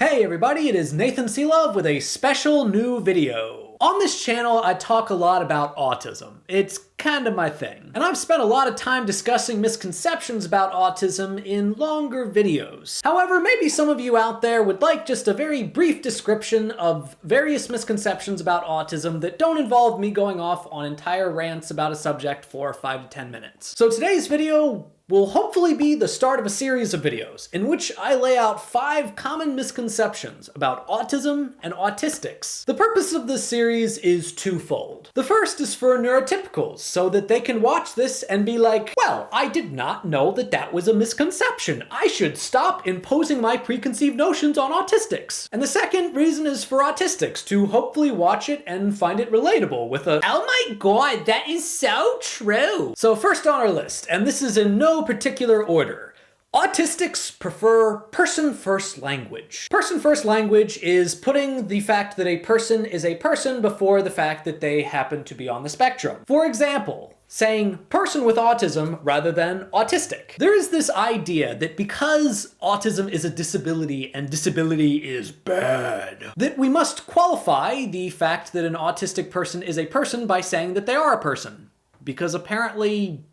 Hey everybody, it is Nathan Selove with a special new video. On this channel, I talk a lot about autism. It's kind of my thing. And I've spent a lot of time discussing misconceptions about autism in longer videos. However, maybe some of you out there would like just a very brief description of various misconceptions about autism that don't involve me going off on entire rants about a subject for 5 to 10 minutes. So today's video will hopefully be the start of a series of videos in which I lay out 5 common misconceptions about autism and autistics. The purpose of this series is twofold. The first is for neurotypicals, so that they can watch this and be like, well, I did not know that that was a misconception. I should stop imposing my preconceived notions on autistics. And the second reason is for autistics to hopefully watch it and find it relatable with a, oh my god, that is so true. So first on our list, and this is in no particular order, autistics prefer person-first language. Person-first language is putting the fact that a person is a person before the fact that they happen to be on the spectrum. For example, saying person with autism rather than autistic. There is this idea that because autism is a disability and disability is bad, that we must qualify the fact that an autistic person is a person by saying that they are a person. Because apparently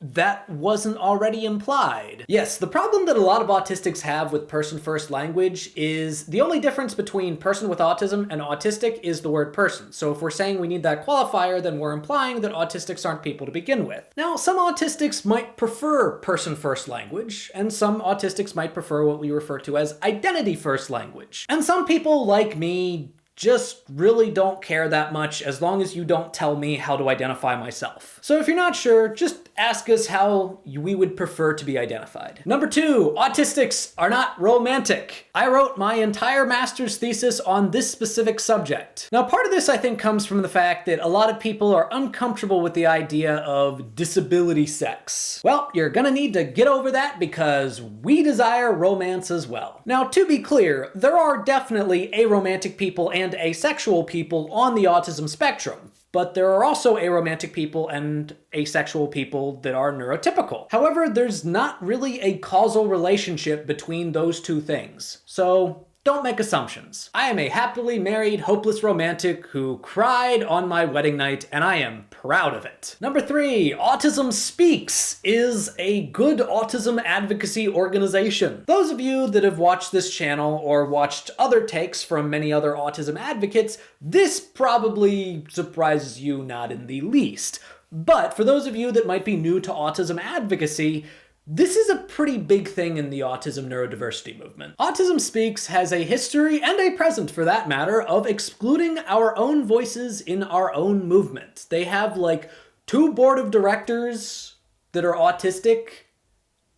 that wasn't already implied. Yes, the problem that a lot of autistics have with person-first language is the only difference between person with autism and autistic is the word person. So if we're saying we need that qualifier, then we're implying that autistics aren't people to begin with. Now, some autistics might prefer person-first language, and some autistics might prefer what we refer to as identity-first language. And some people, like me, just really don't care that much as long as you don't tell me how to identify myself. So if you're not sure, just ask us how we would prefer to be identified. Number 2, autistics are not romantic. I wrote my entire master's thesis on this specific subject. Now, part of this I think comes from the fact that a lot of people are uncomfortable with the idea of disability sex. Well, you're gonna need to get over that because we desire romance as well. Now, to be clear, there are definitely aromantic people and asexual people on the autism spectrum. But there are also aromantic people and asexual people that are neurotypical. However, there's not really a causal relationship between those two things. So don't make assumptions. I am a happily married, hopeless romantic who cried on my wedding night, and I am proud of it. Number 3, Autism Speaks is a good autism advocacy organization. Those of you that have watched this channel or watched other takes from many other autism advocates, this probably surprises you not in the least. But for those of you that might be new to autism advocacy, this is a pretty big thing in the autism neurodiversity movement. Autism Speaks has a history, and a present for that matter, of excluding our own voices in our own movement. They have like 2 board of directors that are autistic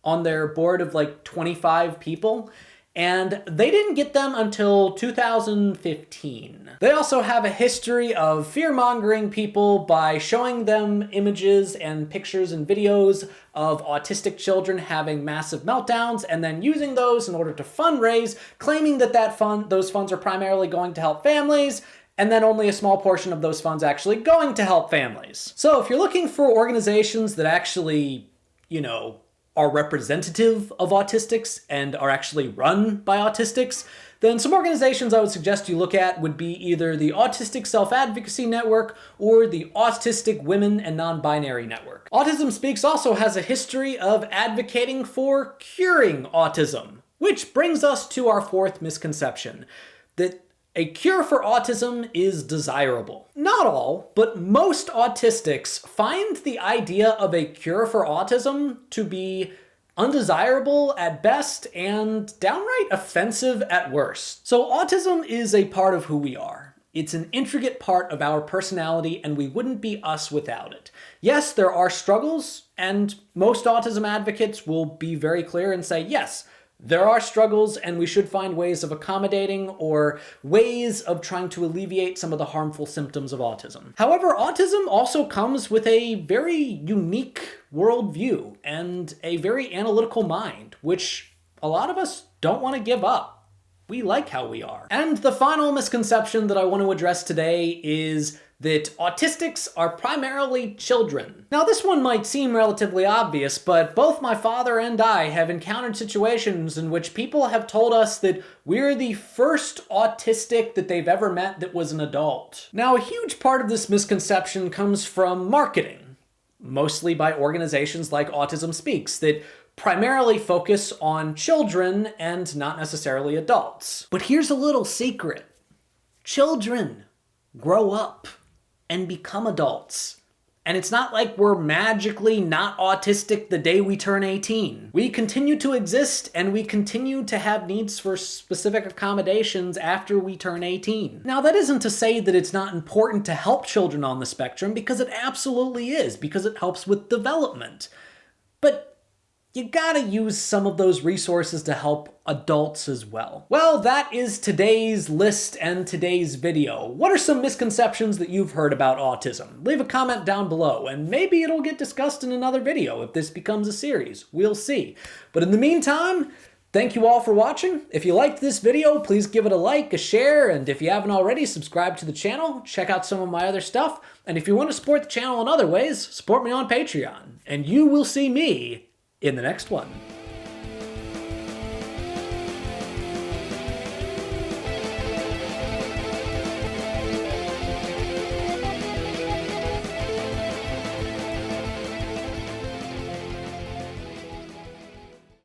on their board of like 25 people, and they didn't get them until 2015. They also have a history of fear-mongering people by showing them images and pictures and videos of autistic children having massive meltdowns and then using those in order to fundraise, claiming that those funds are primarily going to help families, and then only a small portion of those funds actually going to help families. So if you're looking for organizations that actually, are representative of autistics and are actually run by autistics, then some organizations I would suggest you look at would be either the Autistic Self-Advocacy Network or the Autistic Women and Non-Binary Network. Autism Speaks also has a history of advocating for curing autism, which brings us to our 4th misconception, that a cure for autism is desirable. Not all, but most autistics find the idea of a cure for autism to be undesirable at best and downright offensive at worst. So autism is a part of who we are. It's an intricate part of our personality, and we wouldn't be us without it. Yes, there are struggles, and most autism advocates will be very clear and say, yes, there are struggles, and we should find ways of accommodating or ways of trying to alleviate some of the harmful symptoms of autism. However, autism also comes with a very unique worldview and a very analytical mind, which a lot of us don't want to give up. We like how we are. And the final misconception that I want to address today is that autistics are primarily children. Now, this one might seem relatively obvious, but both my father and I have encountered situations in which people have told us that we're the first autistic that they've ever met that was an adult. Now, a huge part of this misconception comes from marketing, mostly by organizations like Autism Speaks, that primarily focus on children and not necessarily adults. But here's a little secret. Children grow up and become adults. And it's not like we're magically not autistic the day we turn 18. We continue to exist and we continue to have needs for specific accommodations after we turn 18. Now, that isn't to say that it's not important to help children on the spectrum, because it absolutely is, because it helps with development. But you gotta use some of those resources to help adults as well. Well, that is today's list and today's video. What are some misconceptions that you've heard about autism? Leave a comment down below, and maybe it'll get discussed in another video if this becomes a series. We'll see. But in the meantime, thank you all for watching. If you liked this video, please give it a like, a share, and if you haven't already, subscribe to the channel, check out some of my other stuff, and if you want to support the channel in other ways, support me on Patreon, and you will see me in the next one.